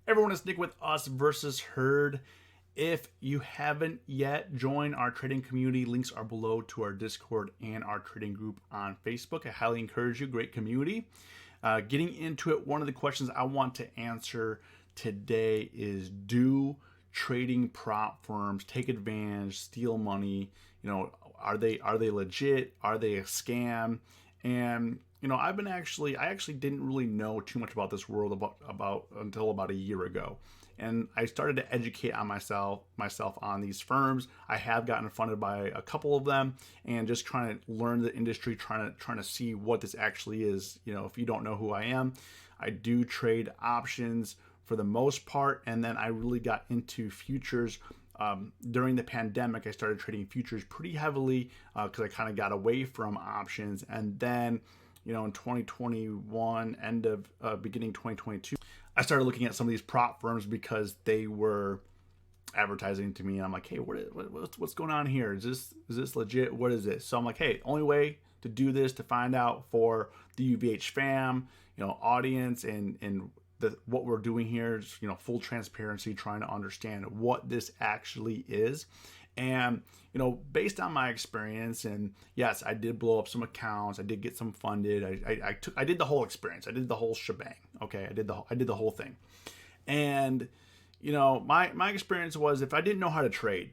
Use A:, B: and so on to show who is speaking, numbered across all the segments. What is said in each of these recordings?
A: Everyone, it's Nick with Us versus Herd. If you haven't yet joined our trading community, links are below to our Discord and our trading group on Facebook. I highly encourage you. Great community. Getting into it, one of the questions I want to answer today is, do trading prop firms take advantage, steal money? Are they legit? Are they a scam? And I actually didn't really know too much about this world about until about a year ago. And I started to educate on myself on these firms. I have gotten funded by a couple of them, and just trying to learn the industry, trying to see what this actually is. If you don't know who I am, I do trade options for the most part, and then I really got into futures. During the pandemic, I started trading futures pretty heavily because I kind of got away from options. And then, in 2021, beginning 2022, I started looking at some of these prop firms because they were advertising to me. And I'm like, hey, what's going on here? Is this legit? What is this? So I'm like, hey, only way to do this, to find out for the UVH fam, audience, and what we're doing here is, full transparency, trying to understand what this actually is. And, based on my experience, and yes, I did blow up some accounts. I did get some funded. I did the whole experience. I did the whole shebang. Okay. I did the whole thing. And, my experience was, if I didn't know how to trade,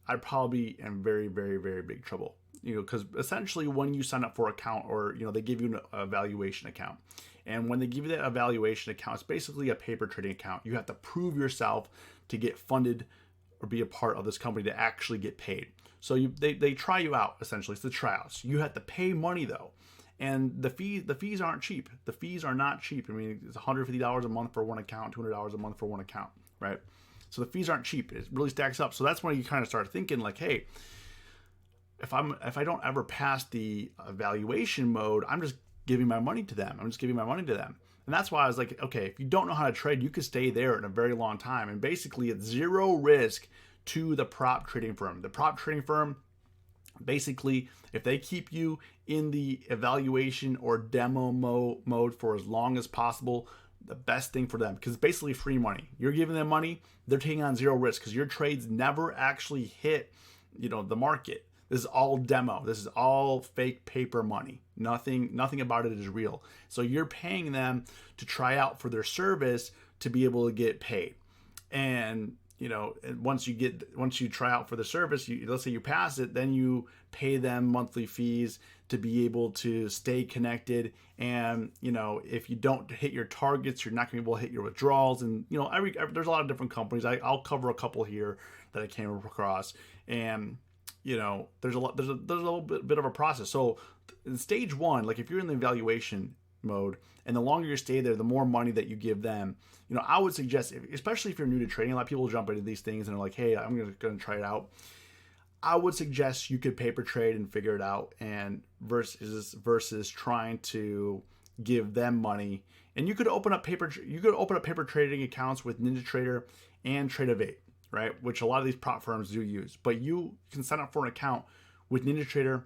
A: I'd probably be in very, very, very big trouble. Because essentially when you sign up for an account, or, they give you an evaluation account. And when they give you that evaluation account, it's basically a paper trading account. You have to prove yourself to get funded or be a part of this company to actually get paid. So they try you out, essentially. It's the tryouts. You have to pay money though. And the fees aren't cheap. The fees are not cheap. I mean, it's $150 a month for one account, $200 a month for one account, right? So the fees aren't cheap. It really stacks up. So that's when you kind of start thinking like, hey, if I don't ever pass the evaluation mode, I'm just giving my money to them. And that's why I was like, okay, if you don't know how to trade, you could stay there in a very long time. And basically it's zero risk to the prop trading firm. The prop trading firm, basically, if they keep you in the evaluation or demo mode for as long as possible, the best thing for them, because it's basically free money. You're giving them money, they're taking on zero risk because your trades never actually hit, the market. This is all demo. This is all fake paper money. Nothing about it is real. So you're paying them to try out for their service to be able to get paid. And once you try out for the service, let's say you pass it, then you pay them monthly fees to be able to stay connected. And if you don't hit your targets, you're not going to be able to hit your withdrawals. And there's a lot of different companies. I'll cover a couple here that I came across. And there's a little bit of a process. So in stage one, like if you're in the evaluation mode, and the longer you stay there, the more money that you give them, I would suggest, especially if you're new to trading, a lot of people jump into these things and are like, hey, I'm going to try it out. I would suggest you could paper trade and figure it out, and versus trying to give them money. And you could open up paper trading accounts with NinjaTrader and Trade-Evade, right? Which a lot of these prop firms do use. But you can sign up for an account with NinjaTrader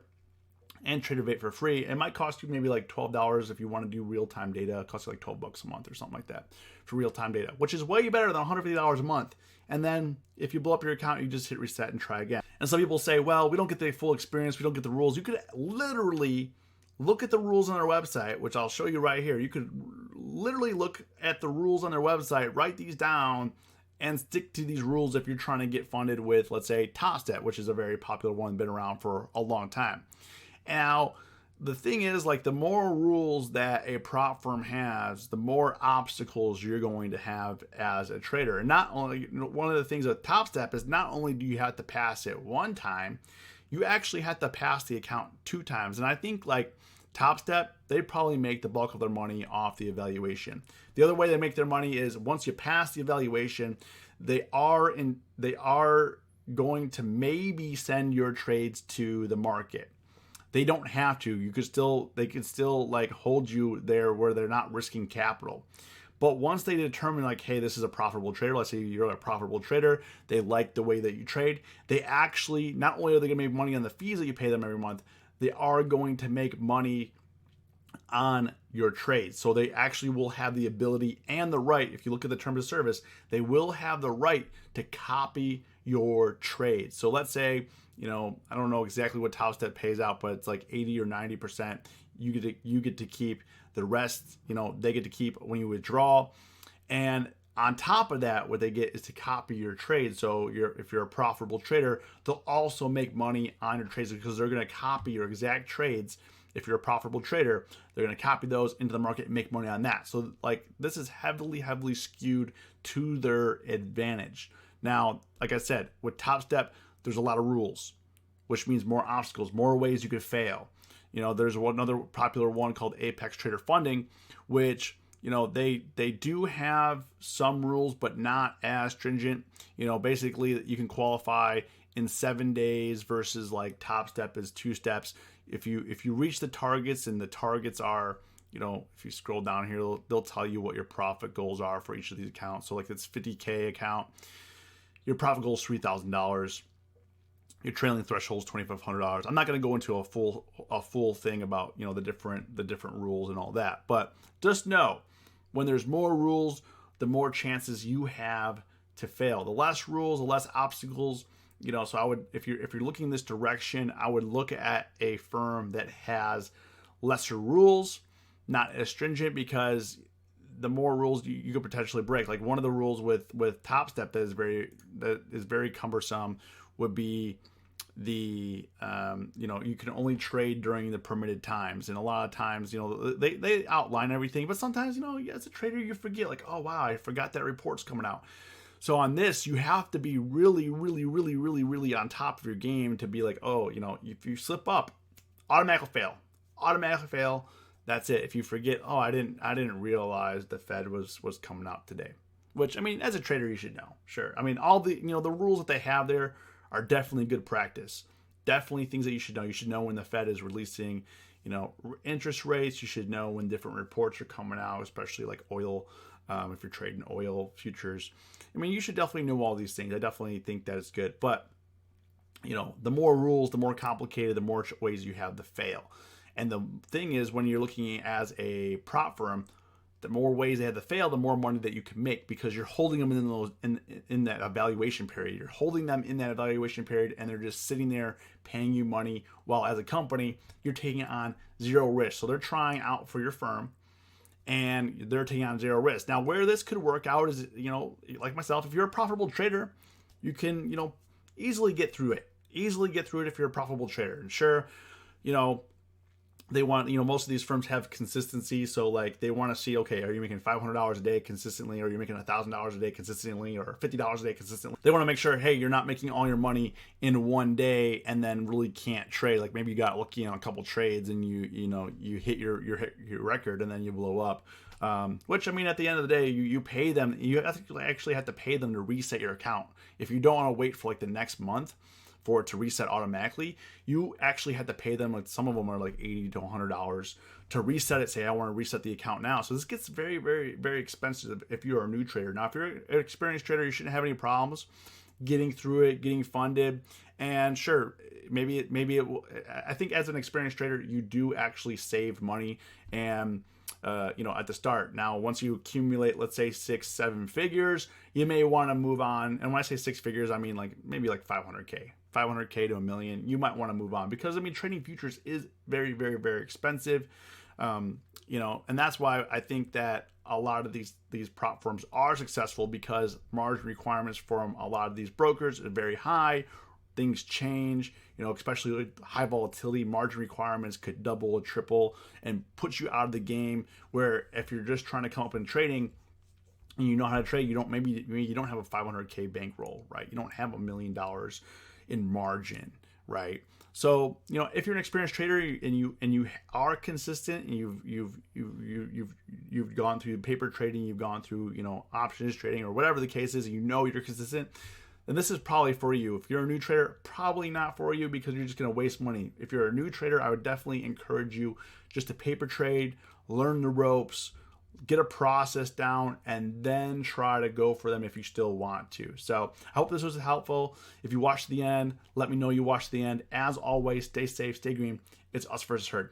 A: and Trade-Evade for free. It might cost you maybe like $12 if you want to do real-time data. It costs you like $12 a month or something like that for real-time data, which is way better than $150 a month. And then if you blow up your account, you just hit reset and try again. And some people say, well, we don't get the full experience. We don't get the rules. You could literally look at the rules on their website, which I'll show you right here. You could literally look at the rules on their website, write these down, and stick to these rules if you're trying to get funded with, let's say, Topstep, which is a very popular one, been around for a long time. Now, the thing is, like, the more rules that a prop firm has, the more obstacles you're going to have as a trader. And not only, one of the things with Topstep is not only do you have to pass it one time, you actually have to pass the account 2 times. And I think like Topstep, they probably make the bulk of their money off the evaluation. The other way they make their money is once you pass the evaluation, they are going to maybe send your trades to the market. They don't have to. They could still like hold you there where they're not risking capital. But once they determine like, hey, this is a profitable trader, let's say you're a profitable trader, they like the way that you trade, they actually, not only are they going to make money on the fees that you pay them every month, they are going to make money on your trades. So they actually will have the ability and the right, if you look at the terms of service, they will have the right to copy your trades. So let's say, I don't know exactly what Topstep pays out, but it's like 80 or 90%. You get to keep the rest, they get to keep when you withdraw. And on top of that, what they get is to copy your trade. So if you're a profitable trader, they'll also make money on your trades because they're going to copy your exact trades. If you're a profitable trader, they're going to copy those into the market and make money on that. So like this is heavily skewed to their advantage. Now, like I said, with Topstep, there's a lot of rules, which means more obstacles, more ways you could fail. There's another popular one called Apex Trader Funding, which they do have some rules, but not as stringent. Basically you can qualify in 7 days versus like Topstep is 2 steps. If you reach the targets, and the targets are, if you scroll down here, they'll tell you what your profit goals are for each of these accounts. So like it's $50K account, your profit goal is $3,000. Your trailing threshold is $2,500. I'm not going to go into a full thing about the different rules and all that, but just know when there's more rules, the more chances you have to fail. The less rules, the less obstacles. So I would, if you're looking in this direction, I would look at a firm that has lesser rules, not as stringent, because the more rules you could potentially break. Like one of the rules with Topstep that is very cumbersome would be the you can only trade during the permitted times, and a lot of times they outline everything, but sometimes as a trader you forget, like, oh wow, I forgot that report's coming out. So on this, you have to be really on top of your game to be like, oh, if you slip up, automatically fail. That's it. If you forget, oh, I didn't realize the Fed was coming out today. Which, I mean, as a trader, you should know. Sure. I mean, all the the rules that they have there are definitely good practice. Definitely things that you should know. You should know when the Fed is releasing, interest rates. You should know when different reports are coming out, especially like oil. If you're trading oil futures, I mean, you should definitely know all these things. I definitely think that is good. But, the more rules, the more complicated, the more ways you have to fail. And the thing is, when you're looking as a prop firm, the more ways they have to fail, the more money that you can make, because you're holding them in that evaluation period. You're holding them in that evaluation period, and they're just sitting there paying you money, while as a company, you're taking on zero risk. So they're trying out for your firm, and they're taking on zero risk. Now, where this could work out is, like myself, if you're a profitable trader, you can, easily get through it. If you're a profitable trader. And sure, they want, most of these firms have consistency. So like they want to see, okay, are you making $500 a day consistently? Or are you making $1,000 a day consistently? Or $50 a day consistently? They want to make sure, hey, you're not making all your money in one day and then really can't trade. Like maybe you got lucky on a couple trades and you hit your record and then you blow up. Which, I mean, at the end of the day, you pay them. You actually have to pay them to reset your account. If you don't want to wait for like the next month for it to reset automatically, you actually had to pay them, like some of them are like $80 to $100 to reset it. Say, I want to reset the account now. So this gets very, very, very expensive if you're a new trader. Now, if you're an experienced trader, you shouldn't have any problems getting through it, getting funded. And sure, maybe it will. I think as an experienced trader, you do actually save money and at the start. Now, once you accumulate, let's say 6-7 figures, you may want to move on. And when I say 6 figures, I mean maybe 500K to $1 million. You might want to move on, because I mean, trading futures is very, very, very expensive. And that's why I think that a lot of these prop firms are successful, because margin requirements from a lot of these brokers are very high. Things change, especially with high volatility, margin requirements could double or triple and put you out of the game. Where if you're just trying to come up in trading and you know how to trade, maybe you don't have a 500K bankroll, right? You don't have $1 million in margin, right? So, if you're an experienced trader and you are consistent, and you've gone through paper trading, you've gone through, options trading, or whatever the case is, and you're consistent, then this is probably for you. If you're a new trader, probably not for you, because you're just going to waste money. If you're a new trader, I would definitely encourage you just to paper trade, learn the ropes, get a process down, and then try to go for them if you still want to. So I hope this was helpful. If you watched the end, let me know you watched the end. As always, stay safe, stay green. It's us versus herd.